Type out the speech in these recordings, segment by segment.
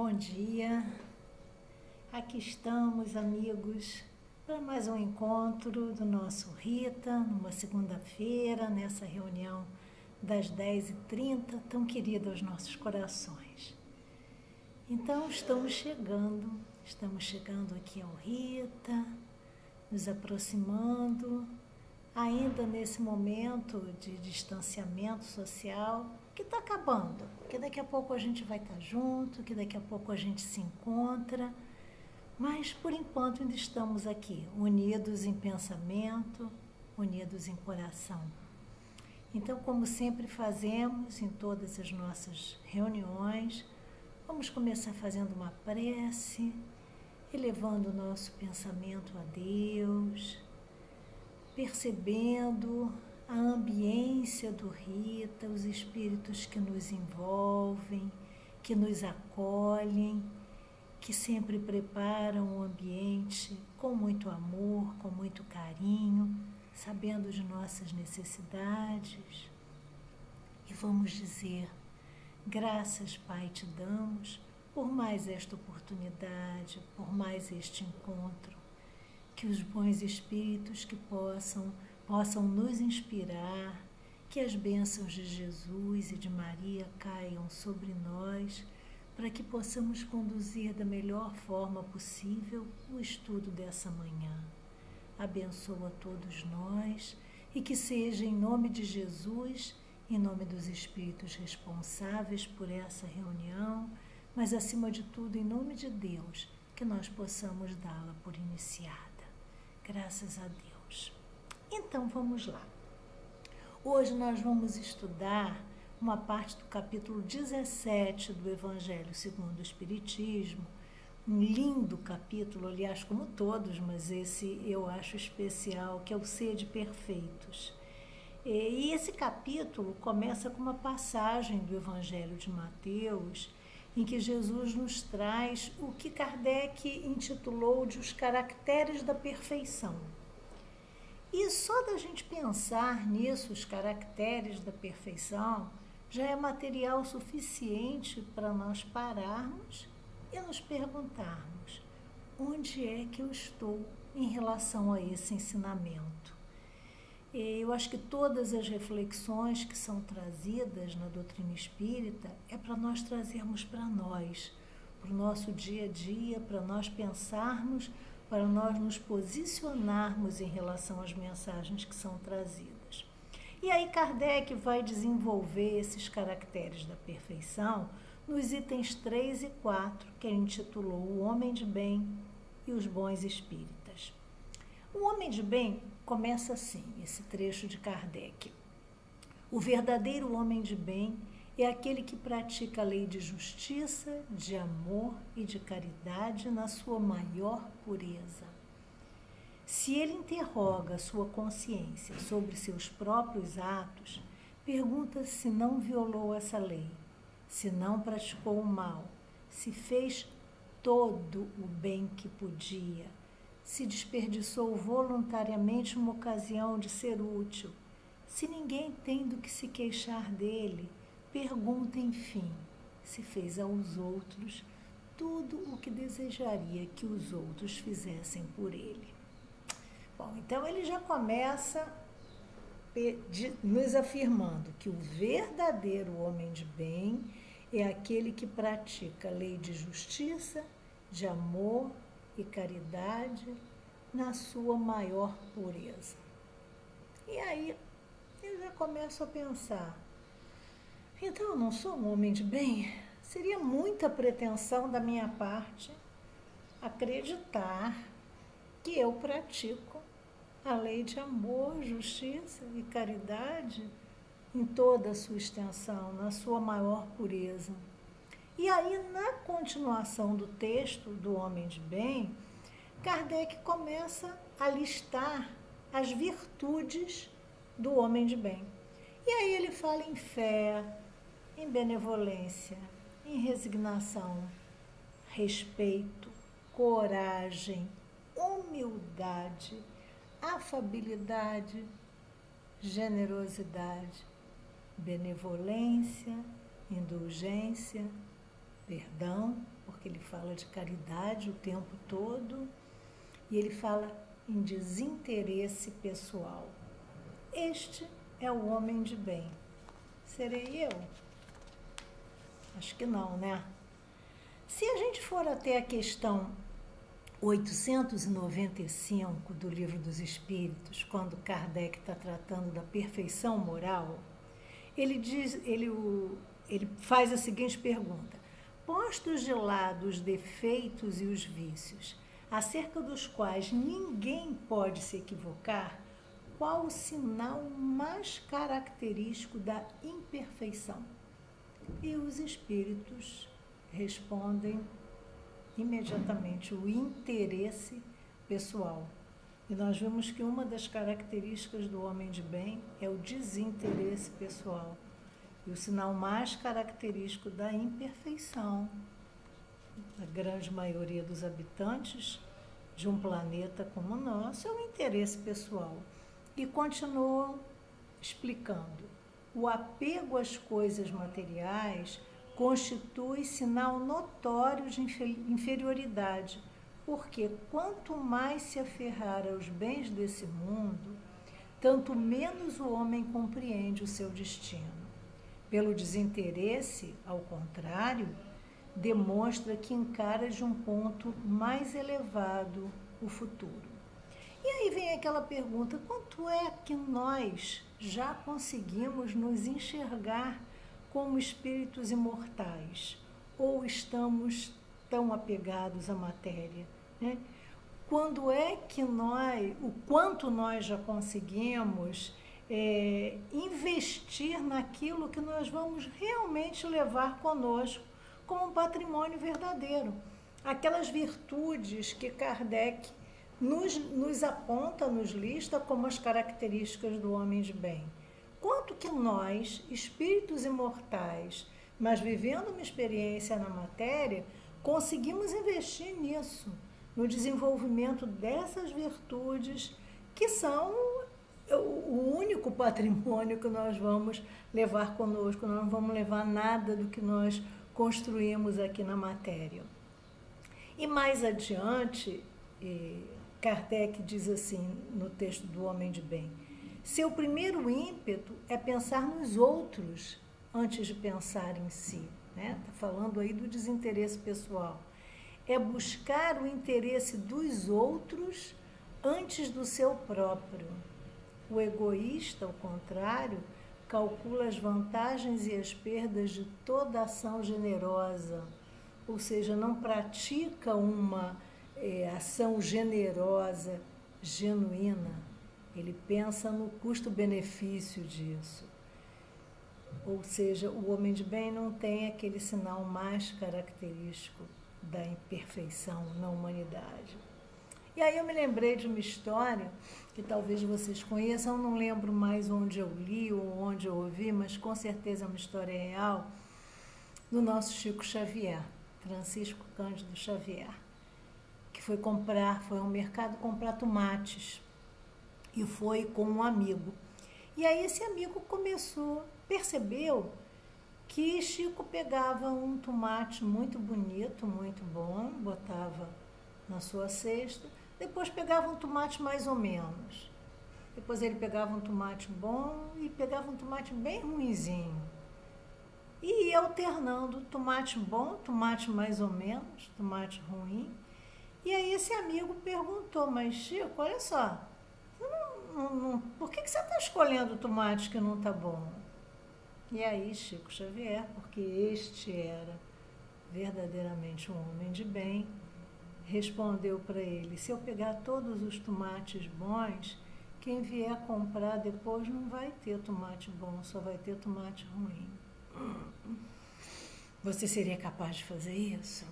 Bom dia, aqui estamos, amigos, para mais um encontro do nosso Rita, numa segunda-feira, nessa reunião das 10h30, tão querida aos nossos corações. Então, estamos chegando aqui ao Rita, nos aproximando, ainda nesse momento de distanciamento social, que está acabando, que daqui a pouco a gente vai estar junto, que daqui a pouco a gente se encontra, mas por enquanto ainda estamos aqui, unidos em pensamento, unidos em coração. Então, como sempre fazemos em todas as nossas reuniões, vamos começar fazendo uma prece, elevando o nosso pensamento a Deus, percebendo a ambiência do Rita, os espíritos que nos envolvem, que nos acolhem, que sempre preparam o ambiente com muito amor, com muito carinho, sabendo de nossas necessidades. E vamos dizer: graças, Pai, te damos por mais esta oportunidade, por mais este encontro. Que os bons espíritos que possam nos inspirar, que as bênçãos de Jesus e de Maria caiam sobre nós, para que possamos conduzir da melhor forma possível o estudo dessa manhã. Abençoa todos nós e que seja em nome de Jesus, em nome dos espíritos responsáveis por essa reunião, mas acima de tudo em nome de Deus, que nós possamos dá-la por iniciada. Graças a Deus. Então vamos lá. Hoje nós vamos estudar uma parte do capítulo 17 do Evangelho segundo o Espiritismo, um lindo capítulo, aliás, como todos, mas esse eu acho especial, que é o Sede Perfeitos. E esse capítulo começa com uma passagem do Evangelho de Mateus, em que Jesus nos traz o que Kardec intitulou de os caracteres da perfeição. E só da gente pensar nisso, os caracteres da perfeição, já é material suficiente para nós pararmos e nos perguntarmos: onde é que eu estou em relação a esse ensinamento? Eu acho que todas as reflexões que são trazidas na doutrina espírita é para nós trazermos para nós, para o nosso dia a dia, para nós pensarmos, para nós nos posicionarmos em relação às mensagens que são trazidas. E aí Kardec vai desenvolver esses caracteres da perfeição nos itens 3 e 4, que ele intitulou O Homem de Bem e os Bons Espíritas. O Homem de Bem começa assim, esse trecho de Kardec: o verdadeiro homem de bem é aquele que pratica a lei de justiça, de amor e de caridade na sua maior pureza. Se ele interroga a sua consciência sobre seus próprios atos, pergunta se não violou essa lei, se não praticou o mal, se fez todo o bem que podia, se desperdiçou voluntariamente uma ocasião de ser útil. Se ninguém tem do que se queixar dele, pergunta, enfim, se fez aos outros tudo o que desejaria que os outros fizessem por ele. Bom, então ele já começa nos afirmando que o verdadeiro homem de bem é aquele que pratica a lei de justiça, de amor e caridade na sua maior pureza. E aí eu já começo a pensar: então eu não sou um homem de bem? Seria muita pretensão da minha parte acreditar que eu pratico a lei de amor, justiça e caridade em toda a sua extensão, na sua maior pureza. E aí, na continuação do texto do Homem de Bem, Kardec começa a listar as virtudes do homem de bem. E aí ele fala em fé, em benevolência, em resignação, respeito, coragem, humildade, afabilidade, generosidade, benevolência, indulgência, perdão, porque ele fala de caridade o tempo todo, e ele fala em desinteresse pessoal. Este é o homem de bem. Serei eu? Acho que não, né? Se a gente for até a questão 895 do Livro dos Espíritos, quando Kardec está tratando da perfeição moral, ele faz a seguinte pergunta: postos de lado os defeitos e os vícios, acerca dos quais ninguém pode se equivocar, qual o sinal mais característico da imperfeição? E os espíritos respondem imediatamente: o interesse pessoal. E nós vimos que uma das características do homem de bem é o desinteresse pessoal. E o sinal mais característico da imperfeição da grande maioria dos habitantes de um planeta como o nosso é o interesse pessoal. E continuou explicando: o apego às coisas materiais constitui sinal notório de inferioridade, porque quanto mais se aferrar aos bens desse mundo, tanto menos o homem compreende o seu destino. Pelo desinteresse, ao contrário, demonstra que encara de um ponto mais elevado o futuro. E aí vem aquela pergunta: quanto é que nós já conseguimos nos enxergar como espíritos imortais? Ou estamos tão apegados à matéria, né? Quando é que o quanto nós já conseguimos investir naquilo que nós vamos realmente levar conosco como um patrimônio verdadeiro? Aquelas virtudes que Kardec nos aponta, nos lista como as características do homem de bem. Quanto que nós, espíritos imortais, mas vivendo uma experiência na matéria, conseguimos investir nisso, no desenvolvimento dessas virtudes, que são o único patrimônio que nós vamos levar conosco. Nós não vamos levar nada do que nós construímos aqui na matéria. E mais adiante, Kardec diz assim no texto do Homem de Bem: seu primeiro ímpeto é pensar nos outros antes de pensar em si. Está falando aí do desinteresse pessoal. É buscar o interesse dos outros antes do seu próprio. O egoísta, ao contrário, calcula as vantagens e as perdas de toda ação generosa, ou seja, não pratica uma ação generosa, genuína. Ele pensa no custo-benefício disso. Ou seja, o homem de bem não tem aquele sinal mais característico da imperfeição na humanidade. E aí eu me lembrei de uma história que talvez vocês conheçam, eu não lembro mais onde eu li ou onde eu ouvi, mas com certeza é uma história real, do nosso Chico Xavier, Francisco Cândido Xavier, que foi ao mercado comprar tomates e foi com um amigo. E aí esse amigo percebeu que Chico pegava um tomate muito bonito, muito bom, botava na sua cesta, depois pegava um tomate mais ou menos. Depois ele pegava um tomate bom e pegava um tomate bem ruinzinho. E ia alternando tomate bom, tomate mais ou menos, tomate ruim. E aí esse amigo perguntou: mas Chico, olha só, por que você está escolhendo tomate que não está bom? E aí Chico Xavier, porque este era verdadeiramente um homem de bem, respondeu para ele: se eu pegar todos os tomates bons, quem vier comprar depois não vai ter tomate bom, só vai ter tomate ruim. Você seria capaz de fazer isso?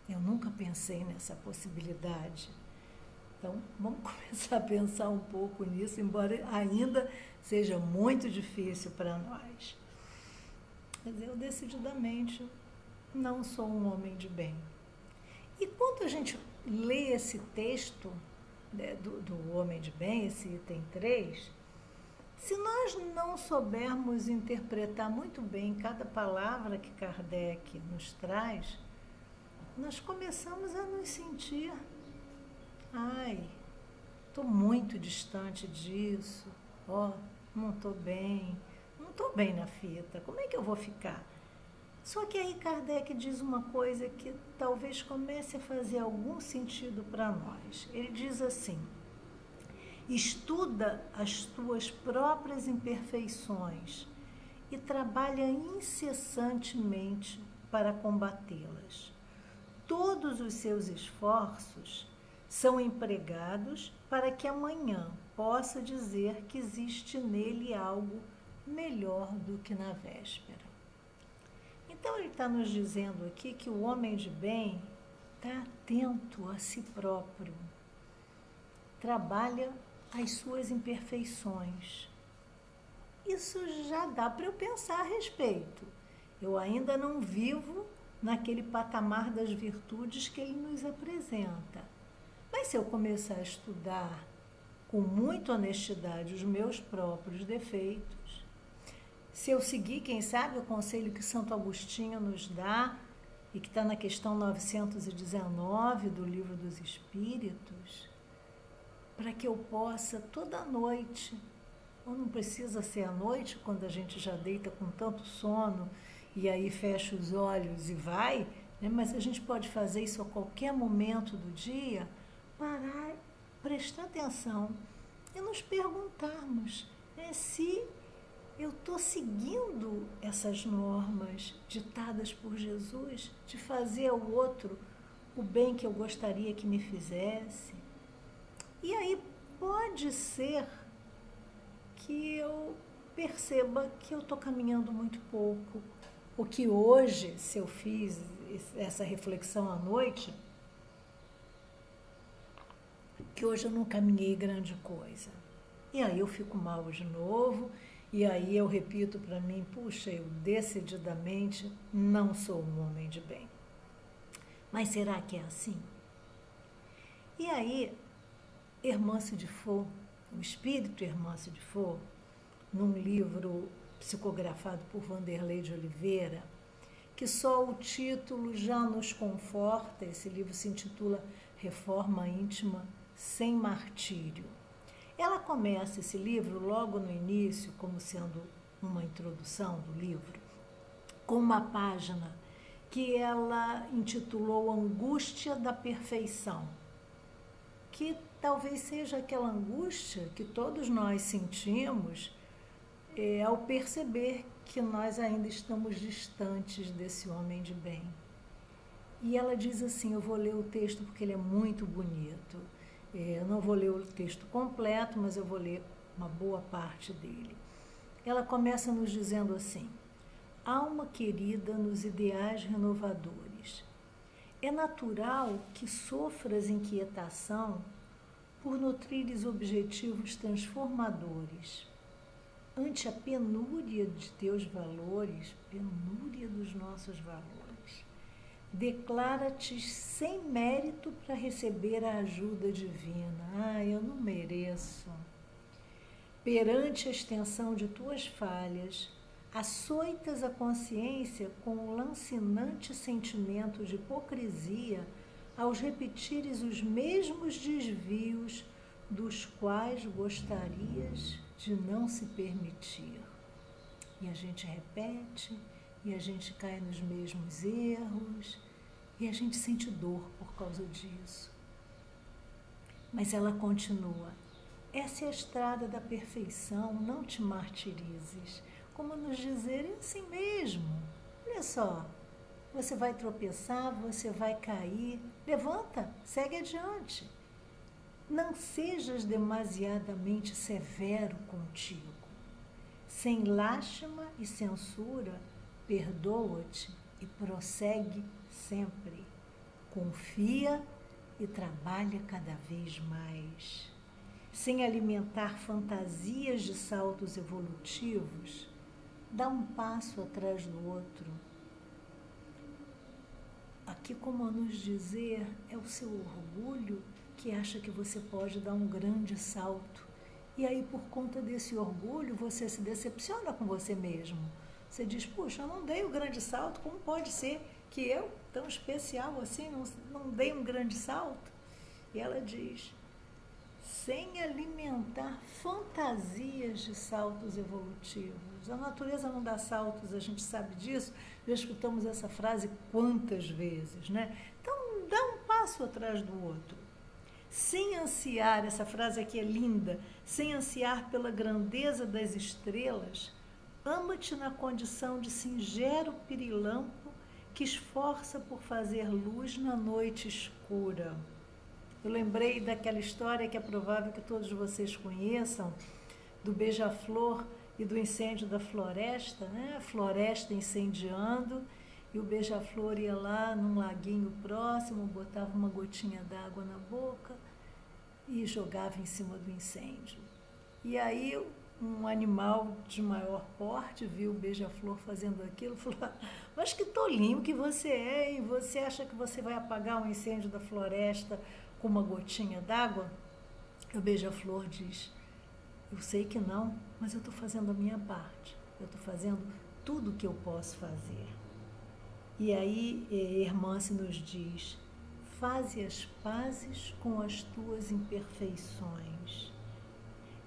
Eu nunca pensei nessa possibilidade. Então, vamos começar a pensar um pouco nisso, embora ainda seja muito difícil para nós. Mas eu, decididamente, não sou um homem de bem. E quando a gente lê esse texto do Homem de Bem, esse item 3, Se nós não soubermos interpretar muito bem cada palavra que Kardec nos traz, nós começamos a nos sentir, ai, estou muito distante disso, ó, não estou bem na fita, como é que eu vou ficar? Só que aí Kardec diz uma coisa que talvez comece a fazer algum sentido para nós. Ele diz assim: estuda as tuas próprias imperfeições e trabalha incessantemente para combatê-las. Todos os seus esforços são empregados para que amanhã possa dizer que existe nele algo melhor do que na véspera. Então ele está nos dizendo aqui que o homem de bem está atento a si próprio, trabalha as suas imperfeições. Isso já dá para eu pensar a respeito. Eu ainda não vivo naquele patamar das virtudes que ele nos apresenta. Mas se eu começar a estudar com muita honestidade os meus próprios defeitos, se eu seguir, quem sabe, o conselho que Santo Agostinho nos dá, e que está na questão 919 do Livro dos Espíritos, para que eu possa toda noite, ou não precisa ser à noite, quando a gente já deita com tanto sono, e aí fecha os olhos e vai, né? Mas a gente pode fazer isso a qualquer momento do dia, parar, prestar atenção e nos perguntarmos, né, se eu estou seguindo essas normas ditadas por Jesus de fazer ao outro o bem que eu gostaria que me fizesse. E aí pode ser que eu perceba que eu estou caminhando muito pouco, ou que hoje, se eu fiz essa reflexão à noite, que hoje eu não caminhei grande coisa. E aí eu fico mal de novo, e aí eu repito para mim, puxa, eu decididamente não sou um homem de bem. Mas será que é assim? E aí, Hermance de Faux, o espírito Hermance de Faux, num livro psicografado por Vanderlei de Oliveira, que só o título já nos conforta, esse livro se intitula Reforma Íntima Sem Martírio. Ela começa esse livro logo no início, como sendo uma introdução do livro, com uma página que ela intitulou Angústia da Perfeição, que talvez seja aquela angústia que todos nós sentimos ao perceber que nós ainda estamos distantes desse homem de bem. E ela diz assim, eu vou ler o texto porque ele é muito bonito. Eu não vou ler o texto completo, mas eu vou ler uma boa parte dele. Ela começa nos dizendo assim: alma querida nos ideais renovadores, é natural que sofras inquietação por nutrires objetivos transformadores. Ante a penúria de teus valores, penúria dos nossos valores, declara-te sem mérito para receber a ajuda divina. Ah, eu não mereço. Perante a extensão de tuas falhas, açoitas a consciência com um lancinante sentimento de hipocrisia aos repetires os mesmos desvios dos quais gostarias de não se permitir. E a gente repete, e a gente cai nos mesmos erros, e a gente sente dor por causa disso. Mas ela continua: essa é a estrada da perfeição, não te martirizes. Como nos dizer, é assim mesmo. Olha só, você vai tropeçar, você vai cair, levanta, segue adiante. Não sejas demasiadamente severo contigo. Sem lástima e censura, perdoa-te e prossegue sempre. Confia e trabalha cada vez mais. Sem alimentar fantasias de saltos evolutivos, dá um passo atrás do outro. Aqui, como a nos dizer, é o seu orgulho que acha que você pode dar um grande salto E aí, por conta desse orgulho, você se decepciona com você mesmo. Você diz, puxa, eu não dei o grande salto, como pode ser que eu, tão especial assim, não dei um grande salto? E ela diz, sem alimentar fantasias de saltos evolutivos. A natureza não dá saltos, a gente sabe disso, já escutamos essa frase quantas vezes, né? Então, dá um passo atrás do outro. Sem ansiar, essa frase aqui é linda, sem ansiar pela grandeza das estrelas, ama-te na condição de singelo pirilampo que esforça por fazer luz na noite escura. Eu lembrei daquela história que é provável que todos vocês conheçam, do beija-flor e do incêndio da floresta, né? A floresta incendiando e o beija-flor ia lá num laguinho próximo, botava uma gotinha d'água na boca e jogava em cima do incêndio. E aí um animal de maior porte viu o beija-flor fazendo aquilo e falou, mas que tolinho que você é, hein? Você acha que você vai apagar um incêndio da floresta com uma gotinha d'água? O beija-flor diz, eu sei que não, mas eu estou fazendo a minha parte, eu estou fazendo tudo o que eu posso fazer. E aí Hermance nos diz, faze as pazes com as tuas imperfeições.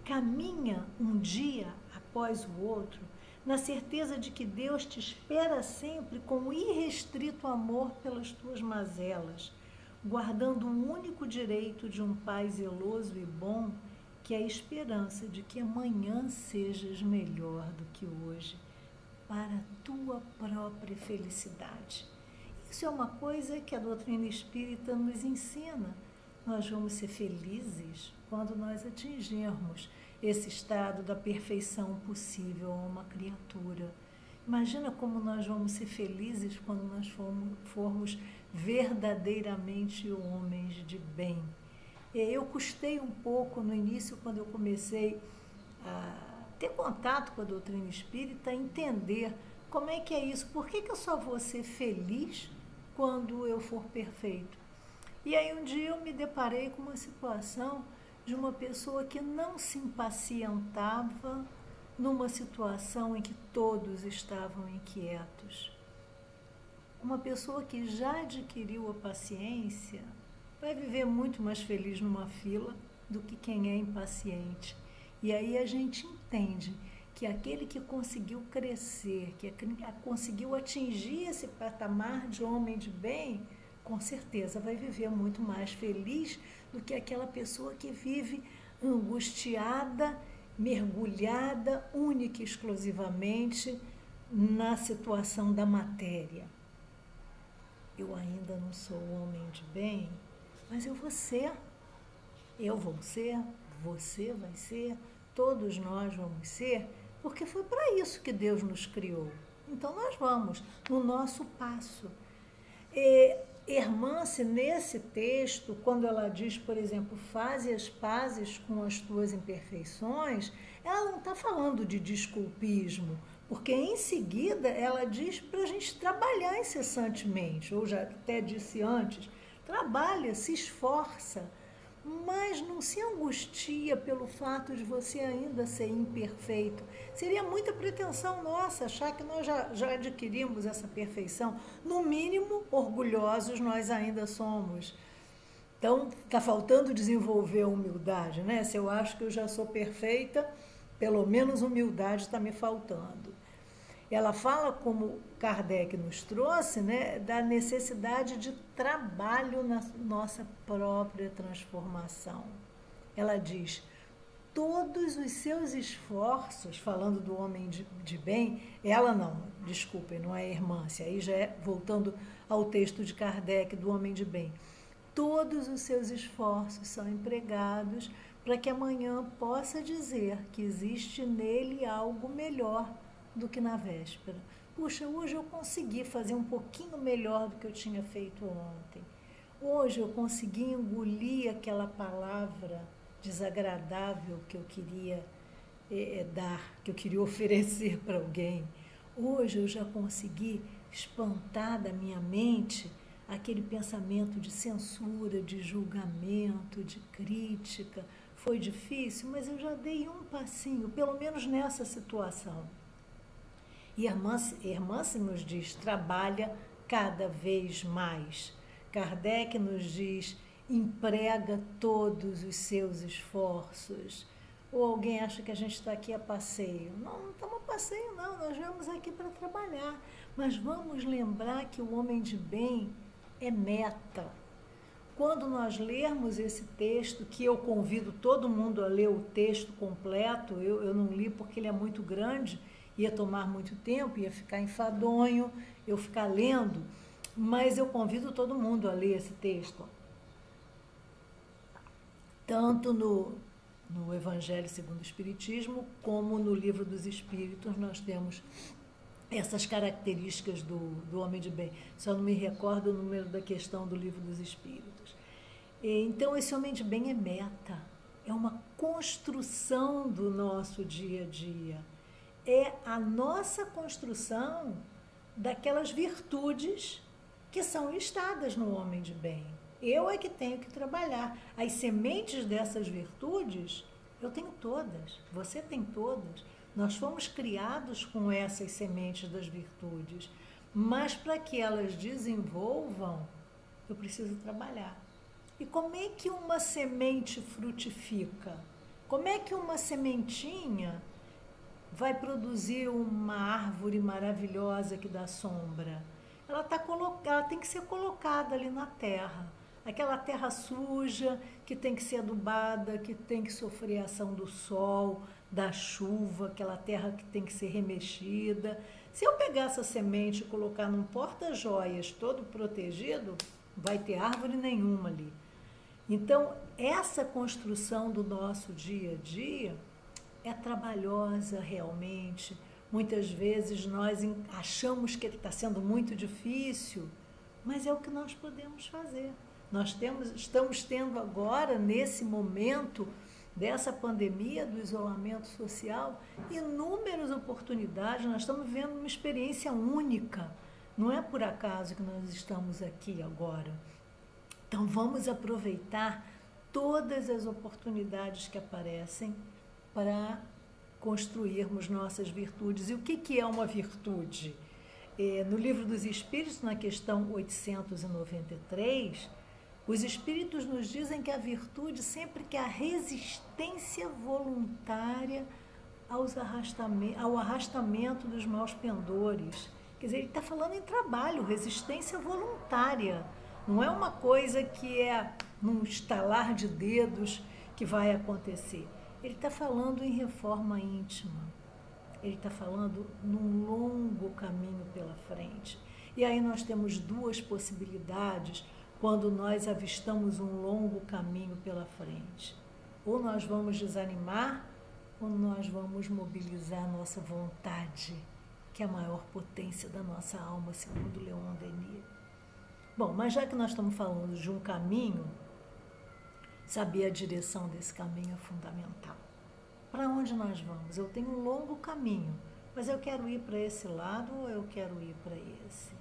Caminha um dia após o outro, na certeza de que Deus te espera sempre com irrestrito amor pelas tuas mazelas, guardando o único direito de um Pai zeloso e bom, que é a esperança de que amanhã sejas melhor do que hoje, para a tua própria felicidade. Isso é uma coisa que a doutrina espírita nos ensina. Nós vamos ser felizes quando nós atingirmos esse estado da perfeição possível a uma criatura. Imagina como nós vamos ser felizes quando nós formos verdadeiramente homens de bem. Eu custei um pouco no início, quando eu comecei a ter contato com a doutrina espírita, entender como é que é isso, por que eu só vou ser feliz quando eu for perfeito. E aí um dia eu me deparei com uma situação de uma pessoa que não se impacientava numa situação em que todos estavam inquietos. Uma pessoa que já adquiriu a paciência vai viver muito mais feliz numa fila do que quem é impaciente. E aí a gente entende que aquele que conseguiu crescer, que conseguiu atingir esse patamar de homem de bem, com certeza vai viver muito mais feliz do que aquela pessoa que vive angustiada, mergulhada única e exclusivamente na situação da matéria. Eu ainda não sou homem de bem, mas eu vou ser. Eu vou ser, você vai ser, todos nós vamos ser, porque foi para isso que Deus nos criou. Então nós vamos no nosso passo. Hermance, nesse texto, quando ela diz, por exemplo, faze as pazes com as tuas imperfeições, ela não está falando de desculpismo, porque em seguida ela diz para a gente trabalhar incessantemente, ou já até disse antes, trabalha, se esforça, mas não se angustia pelo fato de você ainda ser imperfeito. Seria muita pretensão nossa achar que nós já adquirimos essa perfeição. No mínimo, orgulhosos nós ainda somos. Então, está faltando desenvolver a humildade, né? Se eu acho que eu já sou perfeita, pelo menos humildade está me faltando. Ela fala, como Kardec nos trouxe, né, da necessidade de trabalho na nossa própria transformação. Ela diz, todos os seus esforços, falando do homem de bem, ela não, desculpem, não é Hermance, aí já é voltando ao texto de Kardec, do homem de bem. Todos os seus esforços são empregados para que amanhã possa dizer que existe nele algo melhor do que na véspera. Puxa, hoje eu consegui fazer um pouquinho melhor do que eu tinha feito ontem. Hoje eu consegui engolir aquela palavra desagradável que eu queria dar, que eu queria oferecer para alguém. Hoje eu já consegui espantar da minha mente aquele pensamento de censura, de julgamento, de crítica. foi difícil, mas eu já dei um passinho, pelo menos nessa situação. E Hermance nos diz, trabalha cada vez mais. Kardec nos diz, emprega todos os seus esforços. Ou alguém acha que a gente está aqui a passeio. Não, não estamos a passeio, não. Nós viemos aqui para trabalhar. Mas vamos lembrar que o homem de bem é meta. Quando nós lermos esse texto, que eu convido todo mundo a ler o texto completo, eu não li porque ele é muito grande, ia tomar muito tempo, ia ficar enfadonho, eu ficar lendo, mas eu convido todo mundo a ler esse texto. Tanto no Evangelho segundo o Espiritismo, como no Livro dos Espíritos, nós temos essas características do homem de bem. Só não me recordo o número da questão do Livro dos Espíritos. Então, esse homem de bem é meta, é uma construção do nosso dia a dia. É a nossa construção daquelas virtudes que são listadas no homem de bem. Eu é que tenho que trabalhar. As sementes dessas virtudes, eu tenho todas, você tem todas. Nós fomos criados com essas sementes das virtudes, mas para que elas desenvolvam, eu preciso trabalhar. E como é que uma semente frutifica? Como é que uma sementinha vai produzir uma árvore maravilhosa que dá sombra? Ela tem que ser colocada ali na terra. Aquela terra suja, que tem que ser adubada, que tem que sofrer a ação do sol, da chuva, aquela terra que tem que ser remexida. Se eu pegar essa semente e colocar num porta-joias todo protegido, não vai ter árvore nenhuma ali. Então, essa construção do nosso dia a dia é trabalhosa realmente. Muitas vezes nós achamos que está sendo muito difícil, mas é o que nós podemos fazer. Estamos tendo agora, nesse momento dessa pandemia, do isolamento social, inúmeras oportunidades. Nós estamos vivendo uma experiência única. Não é por acaso que nós estamos aqui agora. Então, vamos aproveitar todas as oportunidades que aparecem para construirmos nossas virtudes. E o que é uma virtude? No Livro dos Espíritos, na questão 893, os Espíritos nos dizem que a virtude sempre que a resistência voluntária ao arrastamento dos maus pendores. Quer dizer, ele está falando em trabalho, resistência voluntária. Não é uma coisa que é num estalar de dedos que vai acontecer. Ele está falando em reforma íntima. Ele está falando num longo caminho pela frente. E aí nós temos duas possibilidades quando nós avistamos um longo caminho pela frente. Ou nós vamos desanimar, ou nós vamos mobilizar a nossa vontade, que é a maior potência da nossa alma, segundo Leon Denis. Bom, mas já que nós estamos falando de um caminho, saber a direção desse caminho é fundamental. Para onde nós vamos? Eu tenho um longo caminho, mas eu quero ir para esse lado ou eu quero ir para esse?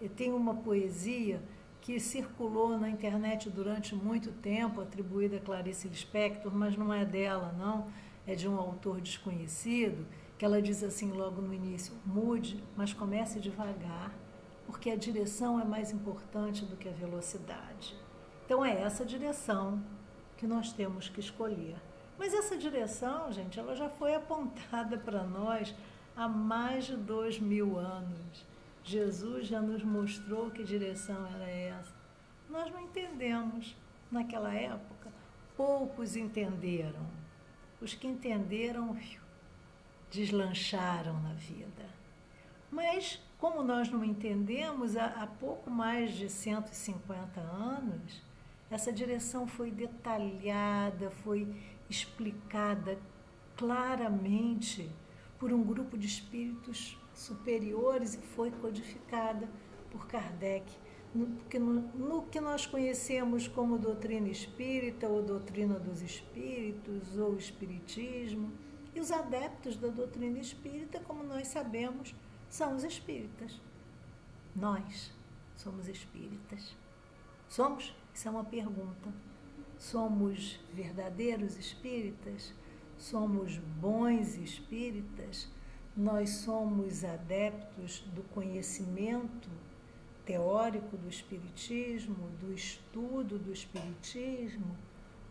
Eu tenho uma poesia que circulou na internet durante muito tempo, atribuída a Clarice Lispector, mas não é dela, não, é de um autor desconhecido, que ela diz assim logo no início: mude, mas comece devagar, porque a direção é mais importante do que a velocidade. Então é essa direção que nós temos que escolher. Mas essa direção, gente, ela já foi apontada para nós há mais de 2000 anos. Jesus já nos mostrou que direção era essa. Nós não entendemos. Naquela época, poucos entenderam. Os que entenderam, deslancharam na vida. Mas, como nós não entendemos, há pouco mais de 150 anos, essa direção foi detalhada, foi explicada claramente por um grupo de espíritos superiores e foi codificada por Kardec, no que nós conhecemos como doutrina espírita ou doutrina dos espíritos ou espiritismo. E os adeptos da doutrina espírita, como nós sabemos, são os espíritas. Nós somos espíritas. Somos? Isso é uma pergunta. somos verdadeiros espíritas, somos bons espíritas, nós somos adeptos do conhecimento teórico do espiritismo, do estudo do espiritismo,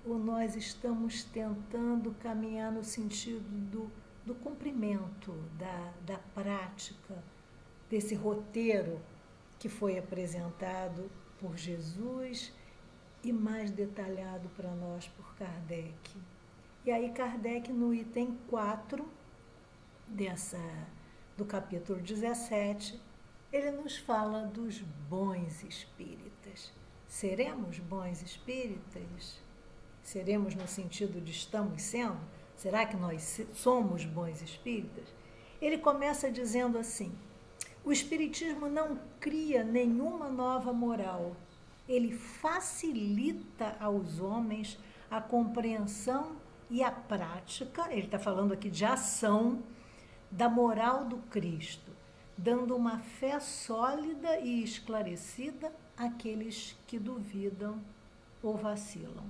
ou nós estamos tentando caminhar no sentido do cumprimento, da prática, desse roteiro que foi apresentado por Jesus e mais detalhado para nós por Kardec. E aí Kardec, no item 4 do capítulo 17, ele nos fala dos bons espíritas. Seremos bons espíritas? Seremos no sentido de estamos sendo? Será que nós somos bons espíritas? Ele começa dizendo assim: o espiritismo não cria nenhuma nova moral. Ele facilita aos homens a compreensão e a prática, ele está falando aqui de ação, da moral do Cristo, dando uma fé sólida e esclarecida àqueles que duvidam ou vacilam.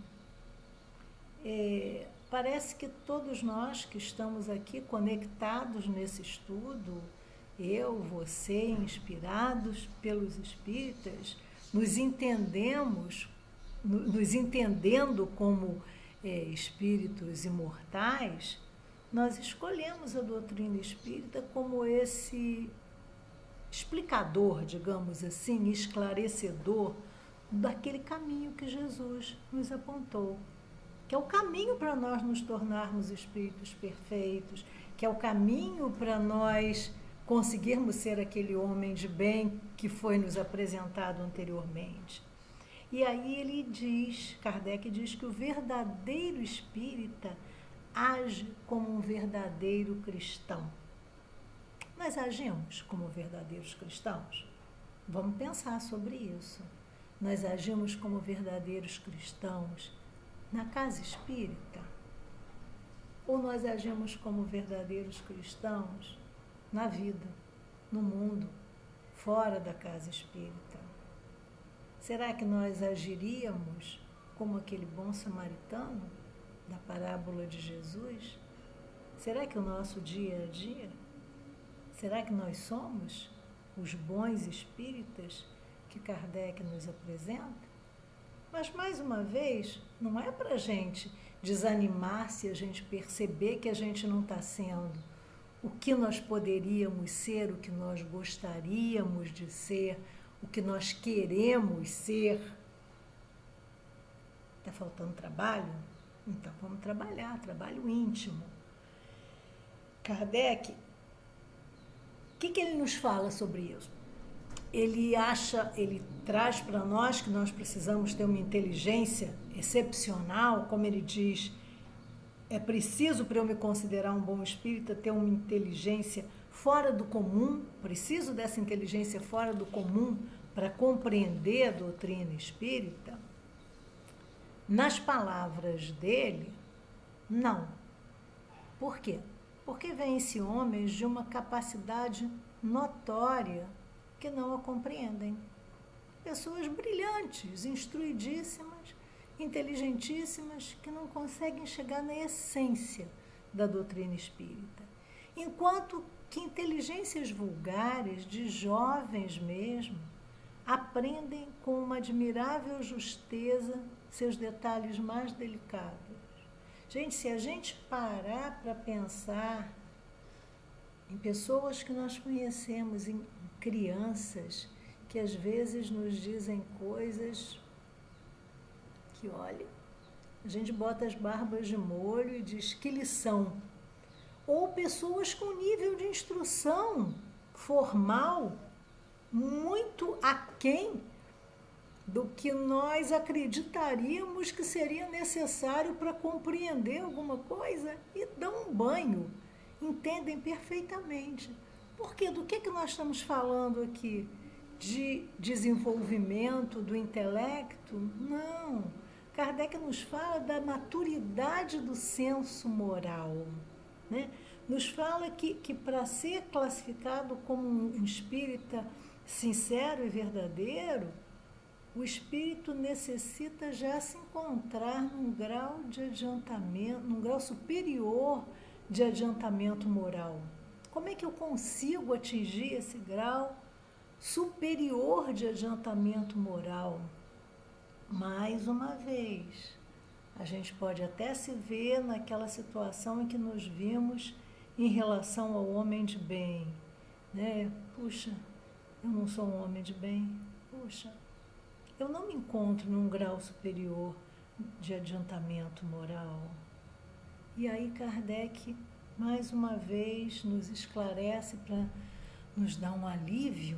Parece que todos nós que estamos aqui conectados nesse estudo, eu, você, inspirados pelos espíritas, nos entendendo como espíritos imortais, nós escolhemos a doutrina espírita como esse explicador, digamos assim, esclarecedor daquele caminho que Jesus nos apontou, que é o caminho para nós nos tornarmos espíritos perfeitos, que é o caminho para nós conseguirmos ser aquele homem de bem que foi nos apresentado anteriormente. E aí ele diz, Kardec diz que o verdadeiro espírita age como um verdadeiro cristão. Nós agimos como verdadeiros cristãos? Vamos pensar sobre isso. Nós agimos como verdadeiros cristãos na casa espírita? Ou nós agimos como verdadeiros cristãos na vida, no mundo, fora da casa espírita? Será que nós agiríamos como aquele bom samaritano da parábola de Jesus? Será que o nosso dia a dia? Será que nós somos os bons espíritas que Kardec nos apresenta? Mas, mais uma vez, não é para a gente desanimar se a gente perceber que a gente não está sendo o que nós poderíamos ser, o que nós gostaríamos de ser, o que nós queremos ser. Está faltando trabalho? Então vamos trabalhar, trabalho íntimo. Kardec, o que ele nos fala sobre isso? Ele traz para nós que nós precisamos ter uma inteligência excepcional, como ele diz, é preciso para eu me considerar um bom espírita ter uma inteligência fora do comum, preciso dessa inteligência fora do comum para compreender a doutrina espírita? Nas palavras dele, não. Por quê? Porque vêm-se homens de uma capacidade notória que não a compreendem. Pessoas brilhantes, instruidíssimas, inteligentíssimas, que não conseguem chegar na essência da doutrina espírita. Enquanto que inteligências vulgares, de jovens mesmo, aprendem com uma admirável justeza seus detalhes mais delicados. Gente, se a gente parar para pensar em pessoas que nós conhecemos, em crianças, que às vezes nos dizem coisas que, olha, a gente bota as barbas de molho e diz que lição. Ou pessoas com nível de instrução formal muito aquém do que nós acreditaríamos que seria necessário para compreender alguma coisa, e dão um banho, entendem perfeitamente. Por quê? Do que nós estamos falando aqui? De desenvolvimento do intelecto? Não. Kardec nos fala da maturidade do senso moral, né? Nos fala que para ser classificado como um espírita sincero e verdadeiro, o espírito necessita já se encontrar num grau de adiantamento, num grau superior de adiantamento moral. Como é que eu consigo atingir esse grau superior de adiantamento moral? Mais uma vez, a gente pode até se ver naquela situação em que nos vimos em relação ao homem de bem, né? Puxa, eu não sou um homem de bem. Puxa, eu não me encontro num grau superior de adiantamento moral. E aí Kardec, mais uma vez, nos esclarece para nos dar um alívio,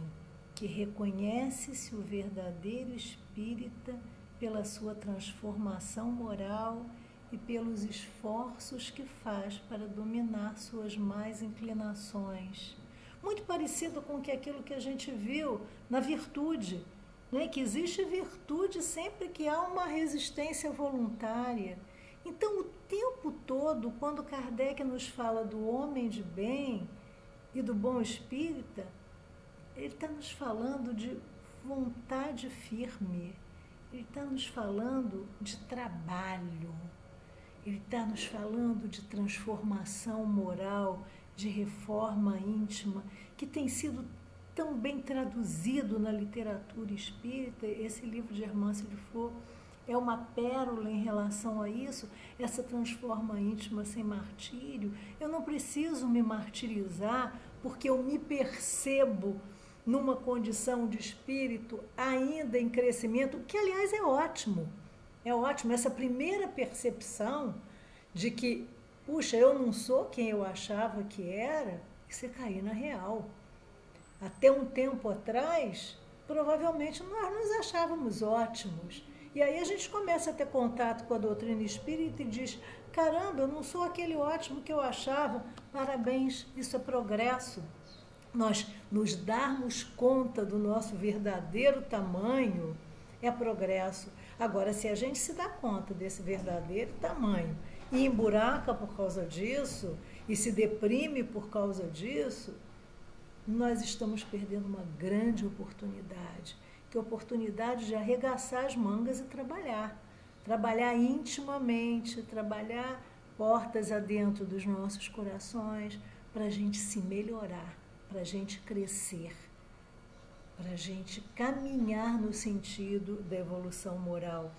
que reconhece-se o verdadeiro espírita pela sua transformação moral e pelos esforços que faz para dominar suas más inclinações. Muito parecido com aquilo que a gente viu na virtude, né? Que existe virtude sempre que há uma resistência voluntária. Então, o tempo todo, quando Kardec nos fala do homem de bem e do bom espírita, ele está nos falando de vontade firme, ele está nos falando de trabalho, ele está nos falando de transformação moral, de reforma íntima, que tem sido tão bem traduzido na literatura espírita. Esse livro de Hermance de Foucault é uma pérola em relação a isso, essa transforma íntima sem martírio. Eu não preciso me martirizar porque eu me percebo numa condição de espírito ainda em crescimento, que aliás é ótimo. É ótimo essa primeira percepção de que, puxa, eu não sou quem eu achava que era, e você cair na real. Até um tempo atrás, provavelmente nós nos achávamos ótimos. E aí a gente começa a ter contato com a doutrina espírita e diz, caramba, eu não sou aquele ótimo que eu achava. Parabéns, isso é progresso. Nós nos darmos conta do nosso verdadeiro tamanho é progresso. Agora, se a gente se dá conta desse verdadeiro tamanho e emburaca por causa disso e se deprime por causa disso, nós estamos perdendo uma grande oportunidade, que é a oportunidade de arregaçar as mangas e trabalhar intimamente, trabalhar portas adentro dos nossos corações para a gente se melhorar, para a gente crescer, para a gente caminhar no sentido da evolução moral.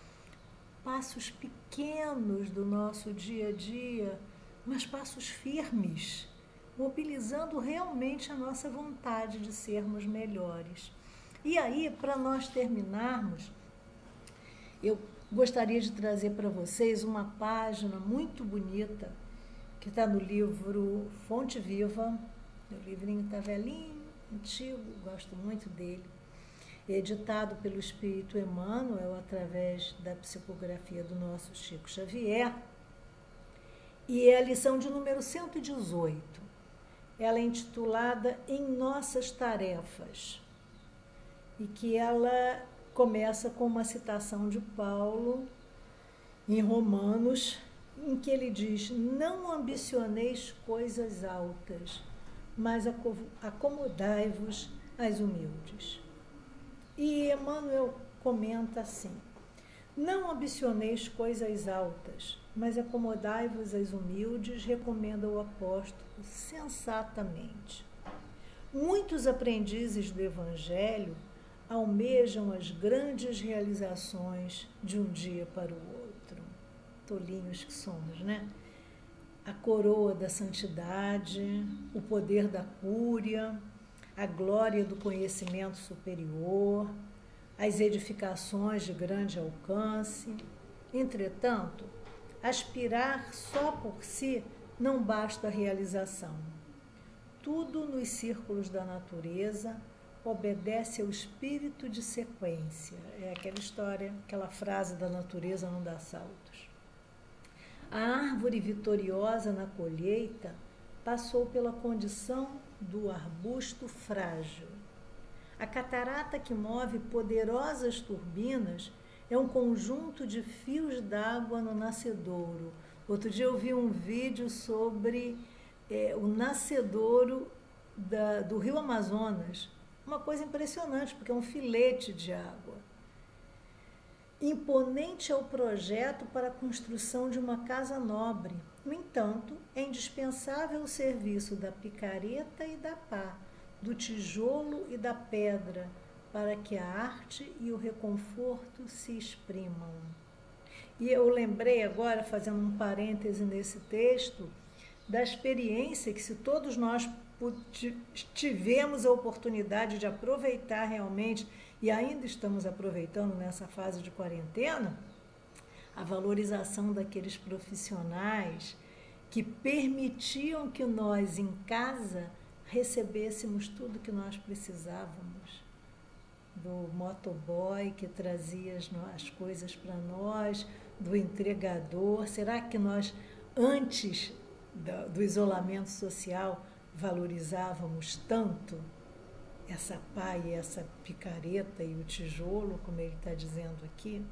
Passos pequenos do nosso dia a dia, mas passos firmes, mobilizando realmente a nossa vontade de sermos melhores. E aí, para nós terminarmos, eu gostaria de trazer para vocês uma página muito bonita que está no livro Fonte Viva. O livrinho está velhinho, antigo, gosto muito dele. Editado pelo Espírito Emmanuel através da psicografia do nosso Chico Xavier. E é a lição de número 118. Ela é intitulada Em Nossas Tarefas. E que ela começa com uma citação de Paulo em Romanos, em que ele diz, não ambicioneis coisas altas, mas acomodai-vos às humildes. E Emmanuel comenta assim, não ambicioneis coisas altas, mas acomodai-vos às humildes, recomenda o apóstolo sensatamente. Muitos aprendizes do Evangelho almejam as grandes realizações de um dia para o outro. Tolinhos que somos, né? A coroa da santidade, o poder da cúria, a glória do conhecimento superior, as edificações de grande alcance. Entretanto, aspirar só por si não basta a realização. Tudo nos círculos da natureza obedece ao espírito de sequência. É aquela história, aquela frase da natureza não dá saltos. A árvore vitoriosa na colheita passou pela condição do arbusto frágil. A catarata que move poderosas turbinas é um conjunto de fios d'água no nascedouro. Outro dia eu vi um vídeo sobre o nascedouro do rio Amazonas. Uma coisa impressionante, porque é um filete de água. Imponente é o projeto para a construção de uma casa nobre. No entanto, é indispensável o serviço da picareta e da pá, do tijolo e da pedra, para que a arte e o reconforto se exprimam. E eu lembrei agora, fazendo um parêntese nesse texto, da experiência que, se todos nós tivemos a oportunidade de aproveitar realmente, e ainda estamos aproveitando nessa fase de quarentena, a valorização daqueles profissionais que permitiam que nós, em casa, recebêssemos tudo que nós precisávamos. Do motoboy que trazia as coisas para nós, do entregador. Será que nós, antes do isolamento social, valorizávamos tanto essa pá e essa picareta e o tijolo, como ele está dizendo aqui?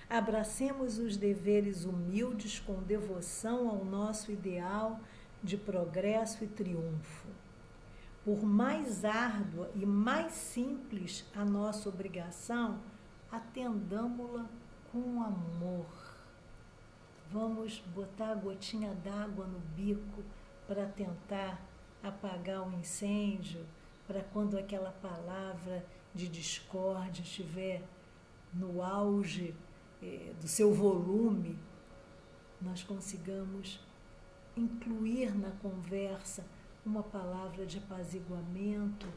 Abracemos os deveres humildes com devoção ao nosso ideal de progresso e triunfo. Por mais árdua e mais simples a nossa obrigação, atendamo-la com amor. Vamos botar a gotinha d'água no bico para tentar apagar o incêndio, para quando aquela palavra de discórdia estiver no auge do seu volume, nós consigamos incluir na conversa uma palavra de apaziguamento,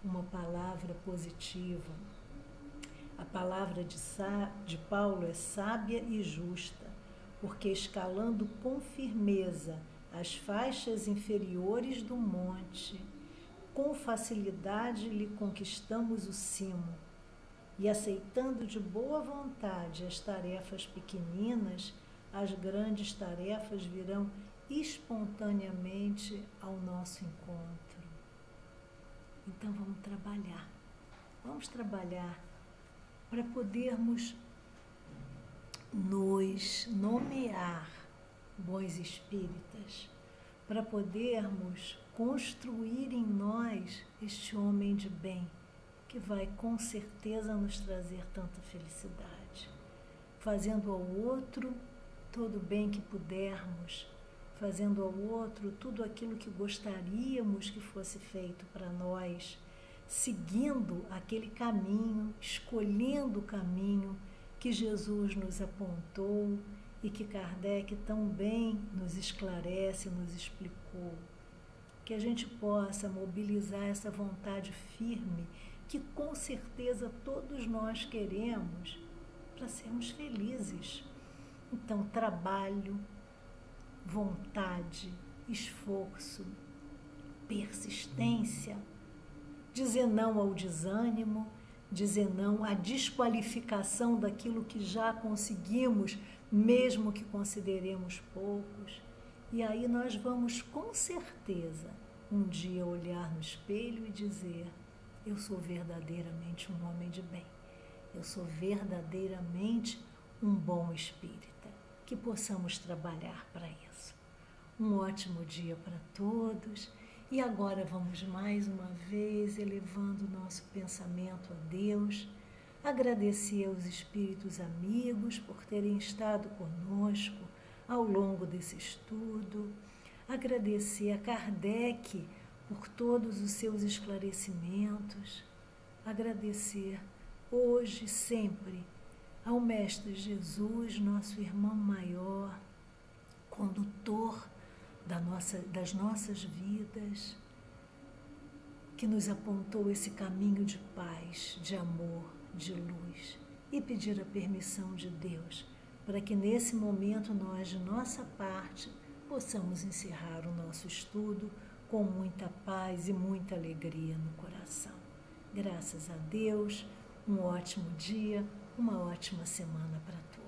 uma palavra positiva. A palavra de Paulo é sábia e justa, porque escalando com firmeza as faixas inferiores do monte, com facilidade lhe conquistamos o cimo, e aceitando de boa vontade as tarefas pequeninas, as grandes tarefas virão espontaneamente ao nosso encontro. Então vamos trabalhar para podermos nos nomear bons espíritas, para podermos construir em nós este homem de bem, que vai com certeza nos trazer tanta felicidade, fazendo ao outro todo o bem que pudermos, fazendo ao outro tudo aquilo que gostaríamos que fosse feito para nós, seguindo aquele caminho, escolhendo o caminho que Jesus nos apontou e que Kardec tão bem nos esclarece, nos explicou. Que a gente possa mobilizar essa vontade firme que com certeza todos nós queremos para sermos felizes. Então, trabalho, vontade, esforço, persistência, dizer não ao desânimo, dizer não à desqualificação daquilo que já conseguimos, mesmo que consideremos poucos. E aí nós vamos, com certeza, um dia olhar no espelho e dizer: eu sou verdadeiramente um homem de bem, eu sou verdadeiramente um bom espírita. Que possamos trabalhar para isso. Um ótimo dia para todos. E agora vamos mais uma vez elevando o nosso pensamento a Deus, agradecer aos espíritos amigos por terem estado conosco ao longo desse estudo, agradecer a Kardec por todos os seus esclarecimentos, agradecer hoje e sempre ao Mestre Jesus, nosso irmão maior, condutor das nossas vidas, que nos apontou esse caminho de paz, de amor, de luz, e pedir a permissão de Deus para que nesse momento nós, de nossa parte, possamos encerrar o nosso estudo com muita paz e muita alegria no coração. Graças a Deus, um ótimo dia, uma ótima semana para todos.